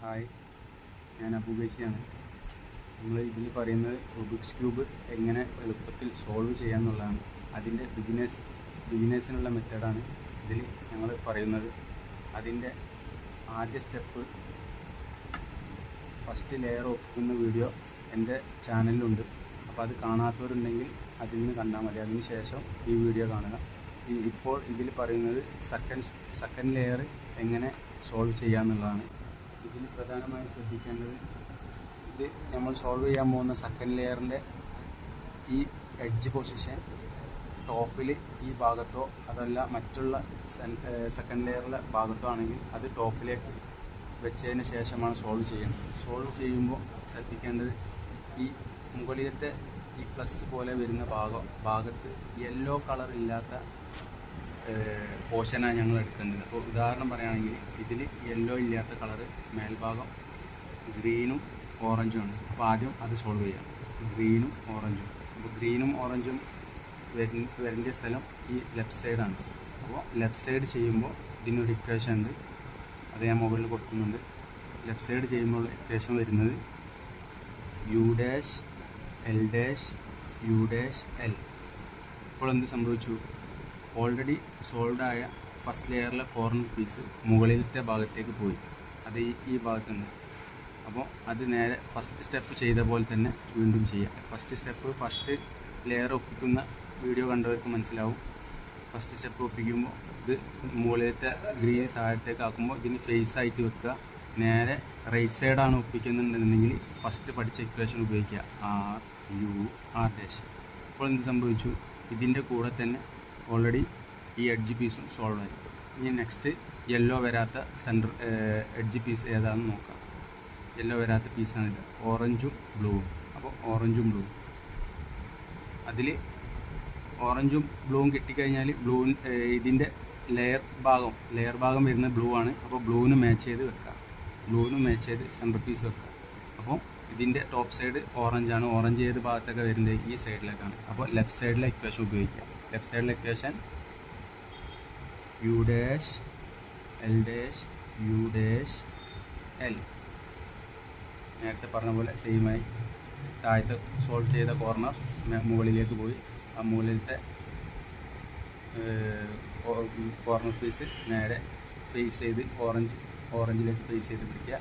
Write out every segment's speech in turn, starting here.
Hi, ഞാൻ അബുബൈസിയാണ്. നമ്മൾ ഇതിൽ പറയുന്നത് റുബിക്സ് ക്യൂബ് എങ്ങനെ എളുപ്പത്തിൽ സോൾവ് ചെയ്യാമെന്നുള്ളതാണ്. അതിൻ്റെ ബിഗിനേഴ്സിനുള്ള മെത്തേഡാണ് ഇതിൽ ഞങ്ങൾ പറയുന്നത്. അതിൻ്റെ ആദ്യ സ്റ്റെപ്പ് ഫസ്റ്റ് ലെയർ ഒപ്പിക്കുന്ന വീഡിയോ എൻ്റെ ചാനലിലുണ്ട്. അപ്പോൾ അത് കാണാത്തവരുണ്ടെങ്കിൽ അതിൽ നിന്ന് കണ്ടാൽ മതി. അതിന് ശേഷം ഈ വീഡിയോ കാണുക. ഇപ്പോൾ ഇതിൽ പറയുന്നത് സെക്കൻഡ് ലെയർ എങ്ങനെ സോൾവ് ചെയ്യാമെന്നുള്ളതാണ്. ഇതിൽ പ്രധാനമായും ശ്രദ്ധിക്കേണ്ടത്, ഇത് നമ്മൾ സോൾവ് ചെയ്യാൻ പോകുന്ന സെക്കൻഡ് ലെയറിൻ്റെ ഈ എഡ്ജ് പൊസിഷൻ ടോപ്പിൽ ഈ ഭാഗത്തോ അതല്ല മറ്റുള്ള സെക്കൻഡ് ലെയറിലെ ഭാഗത്തോ ആണെങ്കിൽ അത് ടോപ്പിലേക്ക് വെച്ചതിന് ശേഷമാണ് സോൾവ് ചെയ്യുന്നത്. സോൾവ് ചെയ്യുമ്പോൾ ശ്രദ്ധിക്കേണ്ടത്, ഈ മുകളിലത്തെ ഈ പ്ലസ് പോലെ വരുന്ന ഭാഗത്ത് യെല്ലോ കളർ ഇല്ലാത്ത പോർഷനാണ് ഞങ്ങൾ എടുക്കേണ്ടത്. അപ്പോൾ ഉദാഹരണം പറയുകയാണെങ്കിൽ ഇതിൽ യെല്ലോ ഇല്ലാത്ത കളറ് മേൽഭാഗം ഗ്രീനും ഓറഞ്ചും ആണ്. അപ്പോൾ ആദ്യം അത് സോൾവ് ചെയ്യാം. ഗ്രീനും ഓറഞ്ചും. അപ്പോൾ ഗ്രീനും ഓറഞ്ചും വരേണ്ട സ്ഥലം ഈ ലെഫ്റ്റ് സൈഡാണ്. അപ്പോൾ ലെഫ്റ്റ് സൈഡ് ചെയ്യുമ്പോൾ ഇതിനൊരു ഇക്വേഷൻ ഉണ്ട്, അത് ഞാൻ മൊബൈലിൽ കൊടുക്കുന്നുണ്ട്. ലെഫ്റ്റ് സൈഡ് ചെയ്യുമ്പോൾ ഇക്വേഷൻ വരുന്നത് U dash L dash U dash L. ഇപ്പോൾ എന്ത് സംഭവിച്ചു? ഓൾറെഡി സോൾവ് ആയ ഫസ്റ്റ് ലെയറിലെ കോർണർ പീസ് മുകളിലത്തെ ഭാഗത്തേക്ക് പോയി. അത് ഈ ഭാഗത്തുണ്ട്. അപ്പോൾ അത് നേരെ ഫസ്റ്റ് സ്റ്റെപ്പ് ചെയ്ത പോലെ തന്നെ വീണ്ടും ചെയ്യാം. ഫസ്റ്റ് ലെയർ ഒപ്പിക്കുന്ന വീഡിയോ കണ്ടവർക്ക് മനസ്സിലാവും. ഫസ്റ്റ് സ്റ്റെപ്പ് ഒപ്പിക്കുമ്പോൾ ഇത് മുകളിലത്തെ ഗ്രീൻ താഴത്തേക്ക് ആക്കുമ്പോൾ ഇതിന് ഫേസ് ആയിട്ട് വെക്കുക. നേരെ റൈറ്റ് സൈഡാണ് ഒപ്പിക്കുന്നുണ്ടെന്നുണ്ടെങ്കിൽ ഫസ്റ്റ് പഠിച്ച ഇക്വേഷൻ ഉപയോഗിക്കുക, ആർ യു ആർ ഡാഷ്. ഇപ്പോൾ എന്ത് സംഭവിച്ചു? ഇതിൻ്റെ കൂടെ തന്നെ ഓൾറെഡി ഈ എഡ്ജ് പീസും സോൾവ് ആയി. ഇനി നെക്സ്റ്റ് യെല്ലോ വരാത്ത സെൻറ്റർ എഡ്ജ് പീസ് ഏതാണെന്ന് നോക്കാം. യെല്ലോ വരാത്ത പീസാണിത്, ഓറഞ്ചും ബ്ലൂവും. അപ്പോൾ ഓറഞ്ചും ബ്ലൂവും, അതിൽ ഓറഞ്ചും ബ്ലൂവും കിട്ടിക്കഴിഞ്ഞാൽ ഇതിൻ്റെ ലെയർ ഭാഗം വരുന്ന ബ്ലൂ ആണ്. അപ്പോൾ ബ്ലൂവിന് മാച്ച് ചെയ്ത് വെക്കാം. ബ്ലൂവിന് മാച്ച് ചെയ്ത് സെൻറ്റർ പീസ് വെക്കാം. അപ്പോൾ ഇതിൻ്റെ ടോപ്പ് സൈഡ് ഓറഞ്ചാണ്. ഓറഞ്ച് ഏത് ഭാഗത്തൊക്കെ വരുന്നത്? ഈ സൈഡിലേക്കാണ്. അപ്പോൾ ലെഫ്റ്റ് സൈഡിലെ ഇക്വേഷൻ ഉപയോഗിക്കാം. ലെഫ്റ്റ് സൈഡിലെ equation U dash L dash U dash L. നേരത്തെ പറഞ്ഞ പോലെ സെയിമായി താഴത്തെ സോൾവ് ചെയ്ത കോർണർ മുകളിലേക്ക് പോയി. ആ മുകളിലത്തെ കോർണർ പീസ് നേരെ ഫേസ് ചെയ്ത് ഓറഞ്ചിലേക്ക് ഫേസ് ചെയ്ത് പിടിക്കുക.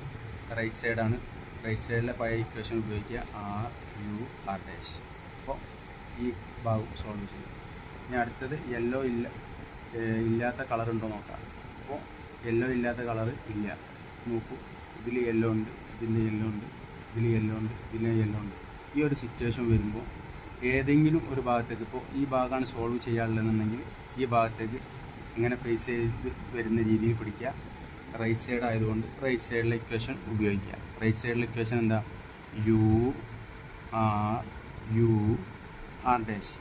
റൈറ്റ് സൈഡാണ്. റൈറ്റ് സൈഡിലെ പഴയ ഇക്വേഷൻ ഉപയോഗിക്കുക, ആർ യു ആർ ഡാഷ്. അപ്പോൾ ഈ ഭാഗം സോൾവ് ചെയ്യും. ഇനി അടുത്തത് യെല്ലോ ഇല്ലാത്ത കളർ ഉണ്ടോ നോക്കാം. അപ്പോൾ യെല്ലോ ഇല്ലാത്ത കളർ ഇല്ല. നോക്കൂ, ഇതിൽ യെല്ലോ ഉണ്ട്, ഇതിൻ്റെ യെല്ലോ ഉണ്ട്, ഇതിൽ യെല്ലോ ഉണ്ട്, ഇതിൽ യെല്ലോ ഉണ്ട്. ഈ ഒരു സിറ്റുവേഷൻ വരുമ്പോൾ ഏതെങ്കിലും ഒരു ഭാഗത്തേക്ക്, ഇപ്പോൾ ഈ ഭാഗമാണ് സോൾവ് ചെയ്യാനുള്ളതെന്നുണ്ടെങ്കിൽ ഈ ഭാഗത്തേക്ക് ഇങ്ങനെ ഫേസ് ചെയ്ത് വരുന്ന രീതിയിൽ പിടിക്കുക. റൈറ്റ് സൈഡ് ആയതുകൊണ്ട് റൈറ്റ് സൈഡിലെ ഇക്വേഷൻ ഉപയോഗിക്കുക. റൈറ്റ് സൈഡിലെ ഇക്വേഷൻ എന്താ? U R dash.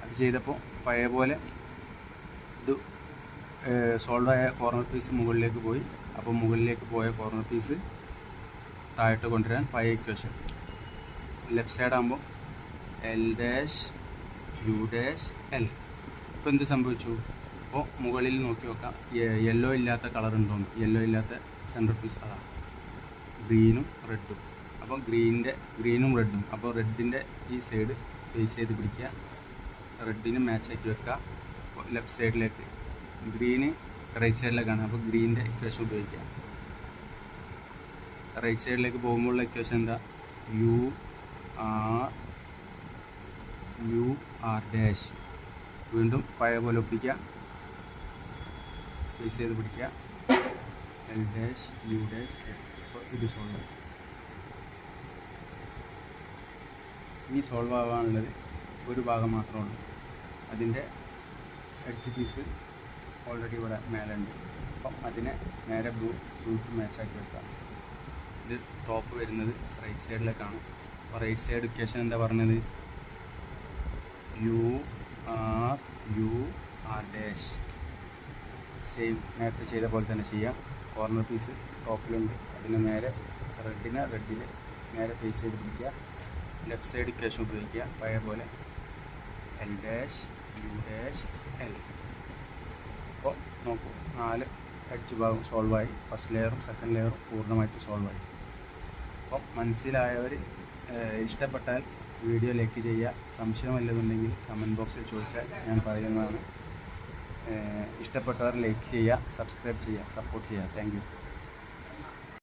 അത് ചെയ്തപ്പോൾ പഴയ പോലെ ഇത് സോൾവ് ആയ കോർണർ പീസ് മുകളിലേക്ക് പോയി. അപ്പോൾ മുകളിലേക്ക് പോയ കോർണർ പീസ് താഴോട്ട് കൊണ്ടുവരാൻ പഴയ ഇക്വേഷൻ. ലെഫ്റ്റ് സൈഡ് ആകുമ്പോൾ L dash U dash L. ഇപ്പോൾ എന്ത് സംഭവിച്ചു? അപ്പോൾ മുകളിൽ നോക്കി നോക്കാം, യെല്ലോ ഇല്ലാത്ത കളർ ഉണ്ടോന്ന്. യെല്ലോ ഇല്ലാത്ത സെൻറ്റർ പീസ് അതാണ്, ഗ്രീനും റെഡും. അപ്പോൾ ഗ്രീനും റെഡും. അപ്പോൾ റെഡിൻ്റെ ഈ സൈഡ് ഫേസ് ചെയ്ത് പിടിക്കുക, റെഡിന് മാച്ച് ആക്കി വെക്കുക. അപ്പോൾ ലെഫ്റ്റ് സൈഡിലേക്ക്, ഗ്രീന് റൈറ്റ് സൈഡിലേക്കാണ്. അപ്പോൾ ഗ്രീനിൻ്റെ ഇക്വേഷൻ ഉപയോഗിക്കുക. റൈറ്റ് സൈഡിലേക്ക് പോകുമ്പോഴുള്ള ഇക്വേഷൻ എന്താ? U R dash. വീണ്ടും പഴയ പോലെ ഒപ്പിക്കുക, ഫേസ് ചെയ്ത് പിടിക്കുക, L dash U dash L. അപ്പോൾ ഇത് സോൾവ് ആയി. ഈ സോൾവ് ആവാനുള്ളത് ഒരു ഭാഗം മാത്രമേ ഉള്ളൂ. അതിൻ്റെ എഡ്ജ് പീസ് ഓൾറെഡി ഇവിടെ മേലെ ഉണ്ട്. അപ്പം അതിനെ നേരെ ബ്ലൂക്ക് മാച്ചാക്കി വെക്കാം. ഇത് ടോപ്പ് വരുന്നത് റൈറ്റ് സൈഡിലേക്കാണ്. അപ്പോൾ റൈറ്റ് സൈഡ് ഇക്വേഷൻ എന്താ പറഞ്ഞത്? U R dash. സെയിം നേരത്തെ ചെയ്ത പോലെ തന്നെ ചെയ്യാം. കോർണർ പീസ് ടോപ്പിലുണ്ട്, അതിന് നേരെ റെഡിൽ നേരെ ഫേസ് ചെയ്ത് പിടിക്കുക. ലെഫ്റ്റ് സൈഡ് ഇക്വേഷൻ ഉപയോഗിക്കുക പഴയ പോലെ, L dash U dash L. അപ്പോൾ നോക്കൂ, എഡ്ജ് ഭാഗം സോൾവായി. ഫസ്റ്റ് ലെയറും സെക്കൻഡ് ലെയറും പൂർണ്ണമായിട്ട് സോൾവായി. അപ്പം മനസ്സിലായവർ ഇഷ്ടപ്പെട്ടാൽ വീഡിയോ ലൈക്ക് ചെയ്യുക. സംശയം വല്ലതുണ്ടെങ്കിൽ കമൻറ്റ് ബോക്സിൽ ചോദിച്ചാൽ ഞാൻ പറയുന്നതാണ്. ഇഷ്ടപ്പെട്ടവർ ലൈക്ക് ചെയ്യുക, സബ്സ്ക്രൈബ് ചെയ്യുക, സപ്പോർട്ട് ചെയ്യുക. Thank you.